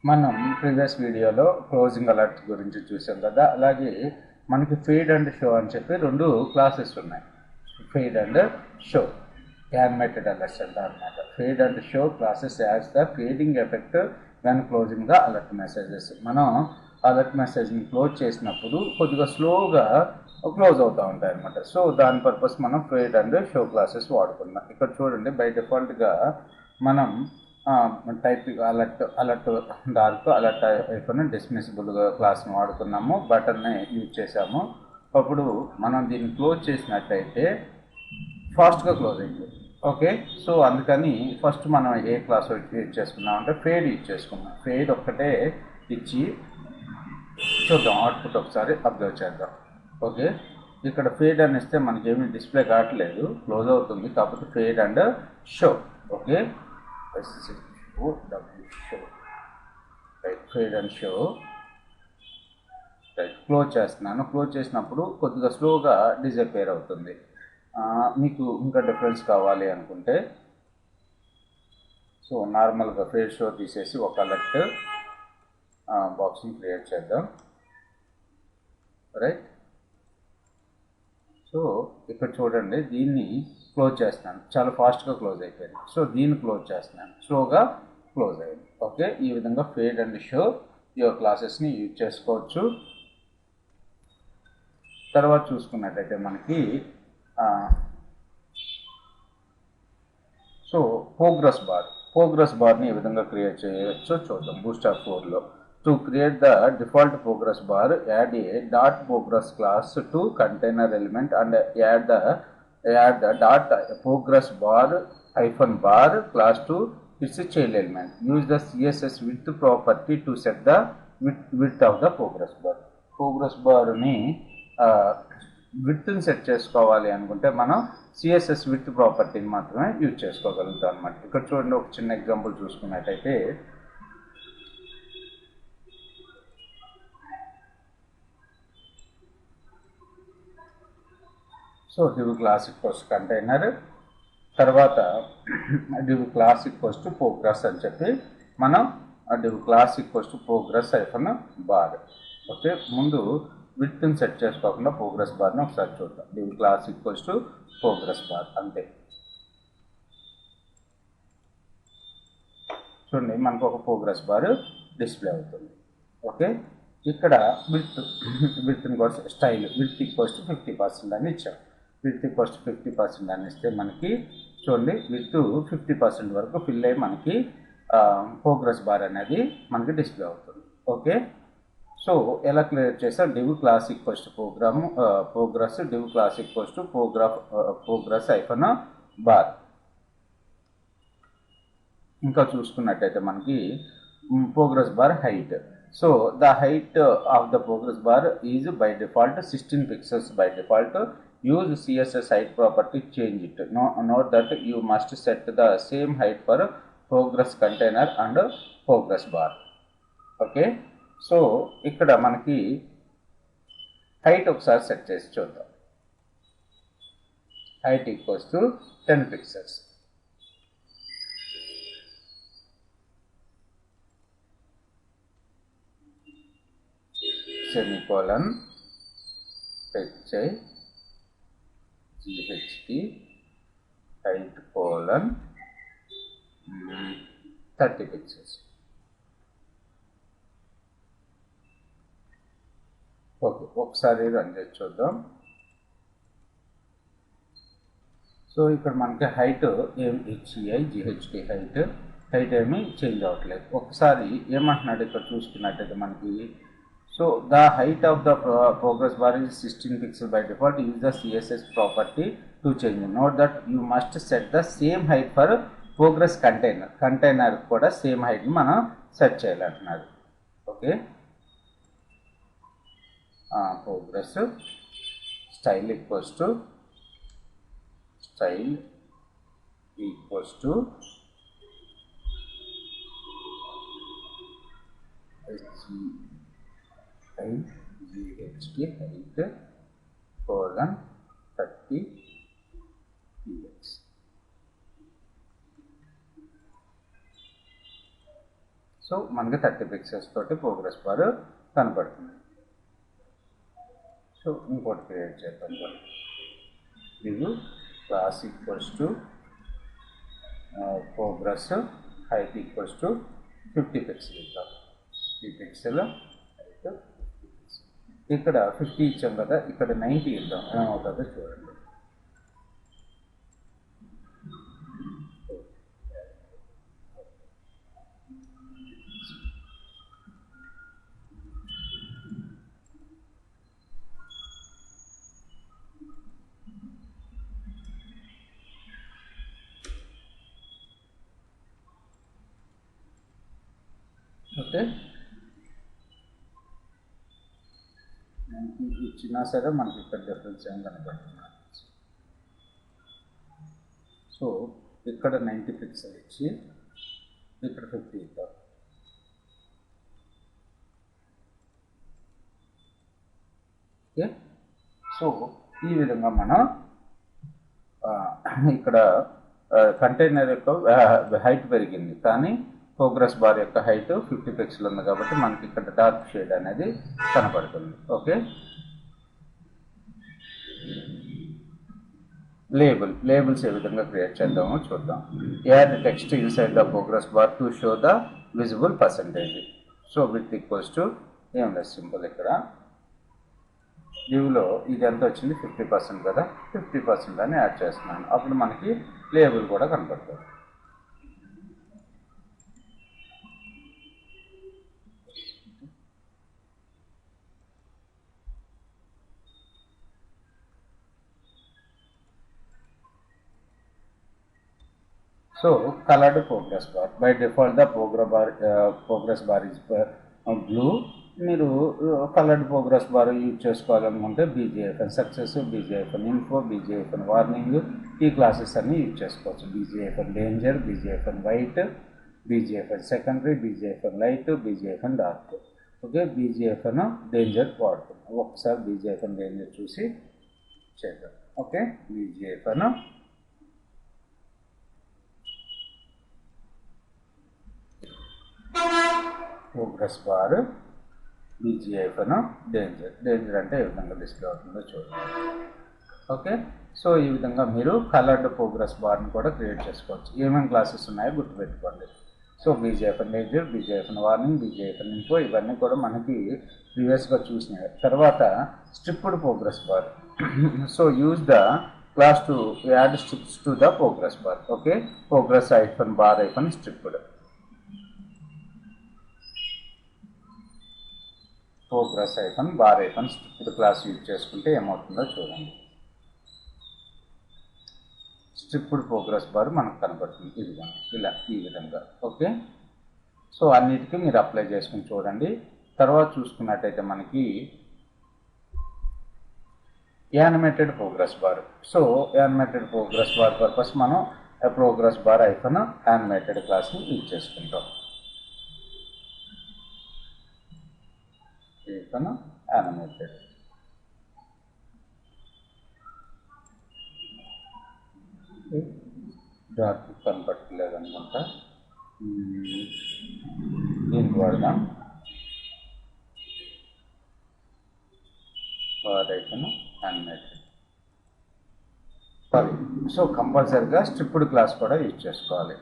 మనం ప్రీవియస్ వీడియోలో closing alert గురించి చూసాం కదా. అలాగే మనకి ఫీడ్ అండ్ షో అని చెప్పి రెండు క్లాసెస్ ఉన్నాయి. Feed and show animated alerts అంటారు అనమాట. Feed and show classes as the feeding effect when closing the alert messages. మనం అలర్ట్ మెసేజ్ని క్లోజ్ చేసినప్పుడు కొద్దిగా స్లోగా క్లోజ్ అవుతూ ఉంటాయి అనమాట. సో దాని పర్పస్ మనం ఫీడ్ అండ్ షో క్లాసెస్ వాడుకున్నాం. ఇక్కడ చూడండి, బై డిఫాల్ట్గా మనం typing alert dark alert hyphen dismissible క్లాస్ని వాడుకున్నాము, బటన్ని యూజ్ చేసాము. అప్పుడు మనం దీన్ని క్లోజ్ చేసినట్టయితే ఫాస్ట్గా క్లోజ్ అయింది. ఓకే, సో అందుకని ఫస్ట్ మనం ఏ క్లాస్ యూజ్ చేసుకున్నాం అంటే ఫేడ్ యూజ్ చేసుకున్నాం. ఫేడ్ ఒక్కటే ఇచ్చి చూద్దాం, అవుట్పుట్ ఒకసారి అబ్జర్వ్ చేద్దాం. ఓకే, ఇక్కడ ఫేడ్ అని ఇస్తే మనకేమీ డిస్ప్లే కావట్లేదు, క్లోజ్ అవుతుంది. కాకపోతే fade and show. Okay, show right, fade and show right. Close చేస్తున్నాను. క్లోజ్ చేసినప్పుడు కొద్దిగా స్లోగా డిజపేర్ అవుతుంది. మీకు ఇంకా డిఫరెన్స్ కావాలి అనుకుంటే సో నార్మల్గా ఫేడ్ షో తీసేసి ఒక అలర్ట్ బాక్స్ని క్రియేట్ చేద్దాం. రైట్, సో ఇక్కడ చూడండి, దీన్ని క్లోజ్ చేస్తున్నాను. చాలా ఫాస్ట్గా క్లోజ్ అయిపోయింది. సో దీన్ని క్లోజ్ చేస్తున్నాను, స్లోగా క్లోజ్ అయింది. ఓకే, ఈ విధంగా ఫేడ్ అండ్ షో ఈ క్లాసెస్ని యూజ్ చేసుకోవచ్చు. తర్వాత చూసుకున్నట్టయితే మనకి సో ప్రోగ్రెస్ బార్ని ఏ విధంగా క్రియేట్ చేయొచ్చో చూద్దాం. బూస్ట్రాప్ 4లో to create the default progress bar, add a dot progress class to container element and add the dot progress bar hyphen bar class to its child element. Use the CSS width property to set the width of the progress bar. Progress బార్ని విడ్త్ని set చేసుకోవాలి అనుకుంటే మనం CSS with ప్రాపర్టీని మాత్రమే use చేసుకోగలుగుతాం అనమాట. ఇక్కడ చూడండి, ఒక చిన్న ఎగ్జాంపుల్ చూసుకున్నట్టయితే so div class equals container, తర్వాత div class equals to progress అని చెప్పి మనం div class equals to progress hyphen bar. Okay, ముందు విడ్త్ని సెట్ చేసుకోకుండా ప్రోగ్రెస్ బార్ని ఒకసారి చూద్దాం. div class equals to progress bar అంతే. చూడండి, మనకు ఒక ప్రోగ్రెస్ బార్ డిస్ప్లే అవుతుంది. ఓకే, ఇక్కడ విడ్త్ని కోసం స్టైల్ విడ్త్ ఈక్వల్స్ టు 50% అని ఇచ్చాం. విడ్త్ ఈక్వల్స్ టు 50% అని ఇస్తే మనకి చూడండి విడ్త్ 50% వరకు ఫిల్ అయ్యి మనకి ప్రోగ్రెస్ బార్ అనేది మనకి డిస్ప్లే అవుతుంది. ఓకే, సో ఎలా క్లియర్ చేసాం? div class equals to progress div class equals to progress hyphen bar. ఇంకా చూసుకున్నట్టయితే మనకి progress bar height. So the height of the progress bar is by default 16 pixels by default. Use CSS height property, change it. Note that you must set the same height for progress container and progress bar. Okay, so ఇక్కడ మనకి height ఒకసారి set చేసి చూద్దాం. Height equals to 10 pixels. Semicolon HIGHT height colon 30 pixels. Okay, ఒకసారి run చేసి చూద్దాం. So ఇక్కడ మనకి హైట్ HIGHT హైట్ ఏమీ చేంజ్ అవ్వట్లేదు. ఒకసారి ఏమంటున్నాడు ఇక్కడ చూసుకున్నట్టయితే మనకి so the height of the progress bar is 16 pixels by default. Use the CSS property to change. Note that you must set the same height for progress container కూడా same హైట్ని మనం సెట్ చేయాలంటున్నారు. Okay, progress style equals to HIGHT height colon 30 px. So మనకి 30 pixels తోటి progress bar కనపడుతుంది. So ఇంకోటి create చేద్దాం. ఇది class equals to progress height equals to 50 pixel ఇద్దాం. 50 పిక్సెల్ హైట్ 50 పిక్సెల్. ఇక్కడ 50 ఇచ్చాం కదా, ఇక్కడ 90 ఇద్దాం. ఏమవుతుందో చూడండి. ఓకే, ఇచ్చినా సరే మనకి ఇక్కడ డిఫరెన్స్ ఏం కనపడుతుంది. సో ఇక్కడ 90 పిక్సెల్ ఇచ్చి ఇక్కడ 50 ఇద్దాం. ఓకే, సో ఈ విధంగా మనం ఇక్కడ కంటైనర్ యొక్క హైట్ పెరిగింది, కానీ ప్రోగ్రెస్ బార్ యొక్క హైట్ 50 పిక్సెల్ ఉంది కాబట్టి మనకి ఇక్కడ డార్క్ షేడ్ అనేది కనబడుతుంది. ఓకే, లేబుల్స్ ఏ విధంగా క్రియేట్ చేద్దామో చూద్దాం. Add text inside the progress bar to show the visible percentage. So with equals to ఏం లేదు, సింపుల్. ఇక్కడ వ్యూలో ఇది ఎంత వచ్చింది, 50% కదా, 50% అని యాడ్ చేస్తున్నాను. అప్పుడు మనకి లేబుల్ కూడా కనపడుతుంది. So colored progress bar. By default the progress bar is blue. మీరు కలర్డ్ ప్రోగ్రెస్ బార్ యూజ్ చేసుకోవాలనుకుంటే BGFN success, BGFN info, BGFN warning, ఈ క్లాసెస్ అన్ని యూజ్ చేసుకోవచ్చు. BGFN danger, BGFN white, BGFN secondary, BGFN light, BGFN dark. Okay, BGFN danger వాడుతున్నాం. ఒకసారి BGFN danger చూసి చేద్దాం. Okay, BGFN progress bar, BGFN danger అంటే ఏ విధంగా డిస్ప్లే అవుతుందో చూడండి. ఓకే, సో ఈ విధంగా మీరు కలర్డ్ ప్రోగ్రెస్ బార్ని కూడా క్రియేట్ చేసుకోవచ్చు. ఏమేమి క్లాసెస్ ఉన్నాయో గుర్తుపెట్టుకోండి. So BGFN danger, BGFN warning, BGFN info, ఇవన్నీ కూడా మనకి ప్రీవియస్గా చూసినాయి. తర్వాత stripped progress bar. So use the class to add strips to the progress bar. Okay, progress hyphen bar hyphen stripped. Progress hyphen bar hyphen stripped class use చేసుకుంటే ఏమవుతుందో చూడండి. Stripped progress bar మనకు కనబడుతుంది ఇలా ఈ విధంగా. ఓకే, సో అన్నిటికీ మీరు అప్లై చేసుకుని చూడండి. తర్వాత చూసుకున్నట్టయితే మనకి animated progress bar. So animated progress bar purpose మనం ప్రోగ్రెస్ బార్ ఐఫన్ యానిమేటెడ్ క్లాస్ని యూజ్ చేసుకుంటాం. యానిమేటెడ్ డార్క్ కనపట్టలేదు అనుకుంటా, దీనికి వాడదాం. వాడైతే యానిమేటెడ్. సారీ, సో కంపల్సరీగా స్ట్రిప్డ్ క్లాస్ కూడా యూజ్ చేసుకోవాలి.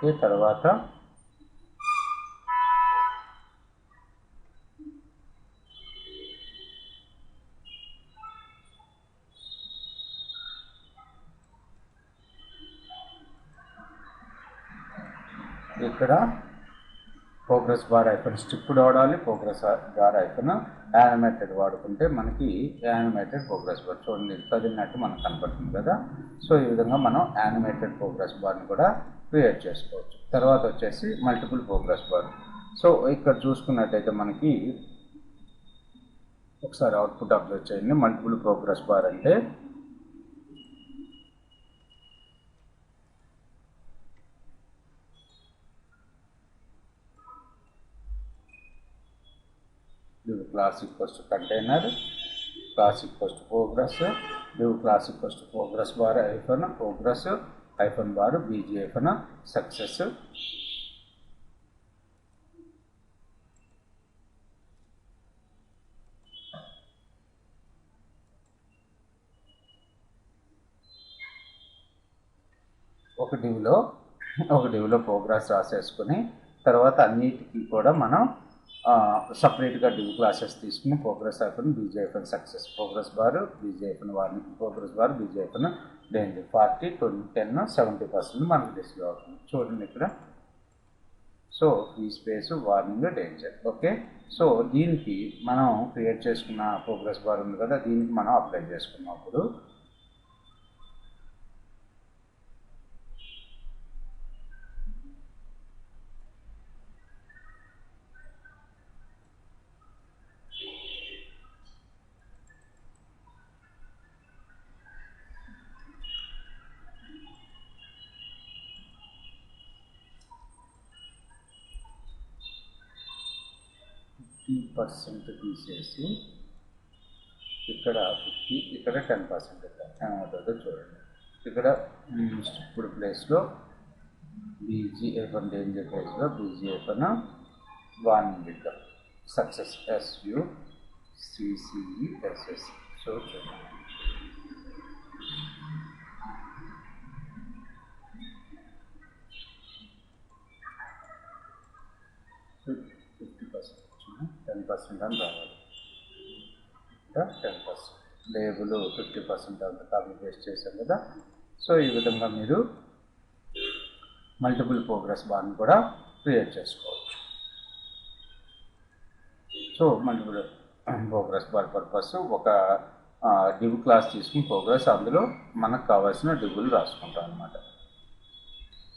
ఈ తర్వాత ఇక్కడ ప్రోగ్రెస్ బార్ ఐఫన్ స్ట్రిప్డ్ వాడాలి, ప్రోగ్రెస్ బార్ ఐఫన్ యానిమేటెడ్ వాడుకుంటే మనకి యానిమేటెడ్ ప్రోగ్రెస్ బార్ చూడండి కదిలినట్టు మనకు కనపడుతుంది కదా. సో ఈ విధంగా మనం యానిమేటెడ్ ప్రోగ్రెస్ బార్ని కూడా క్రియేట్ చేసుకోవచ్చు. తర్వాత వచ్చేసి మల్టిపుల్ ప్రోగ్రెస్ బార్. సో ఇక్కడ చూసుకున్నట్టయితే మనకి ఒకసారి అవుట్పుట్ అబ్జర్వ్ చేయండి. మల్టిపుల్ ప్రోగ్రెస్ బార్ అంటే class equals to container, class equals to progress, div class equals to progress bar hyphen progress hyphen bar bg hyphen success. ఒక డివ్లో ప్రోగ్రెస్ రాసేసుకుని తర్వాత అన్నిటికీ కూడా మనం సపరేట్గా డివ్ క్లాసెస్ తీసుకుని ప్రోగ్రెస్ అయిపోయిన బీజీ అయిపోయిన సక్సెస్, ప్రోగ్రెస్ బార్ బీజీ అయిపోయిన వార్నింగ్, ప్రోగ్రెస్ బార్ బీజీ అయిపోయిన డేంజర్ 40, 20, 10, 70% మనకు డిస్ప్లే అవుతుంది. చూడండి ఇక్కడ. సో ఈ space warning danger. Okay, so దీనికి మనం క్రియేట్ చేసుకున్న ప్రోగ్రెస్ బార్ ఉంది కదా, దీనికి మనం అప్లై చేసుకున్నప్పుడు తీసేసి ఇక్కడ 50, ఇక్కడ 10% ఏమవుతుందో చూడండి. ఇక్కడ ఇప్పుడు ప్లేస్లో బీజీ అయిపోయిన డేంజర్ ప్లేస్లో బీజీ అయిపోయిన వార్నింగ్ ఇద్దాం. Success SUCCESS. సో చూడండి. సో 50% 10% అని రావాలి. 10% లేబుల్ 50% అంత కాపీ పేస్ట్ చేశాం కదా. సో ఈ విధంగా మీరు మల్టిపుల్ ప్రోగ్రెస్ బార్ని కూడా క్రియేట్ చేసుకోవచ్చు. So multiple progress bar purpose ఒక డివ్ క్లాస్ తీసుకుని ప్రోగ్రెస్ అందులో మనకు కావాల్సిన డివ్లు రాసుకుంటాం అన్నమాట.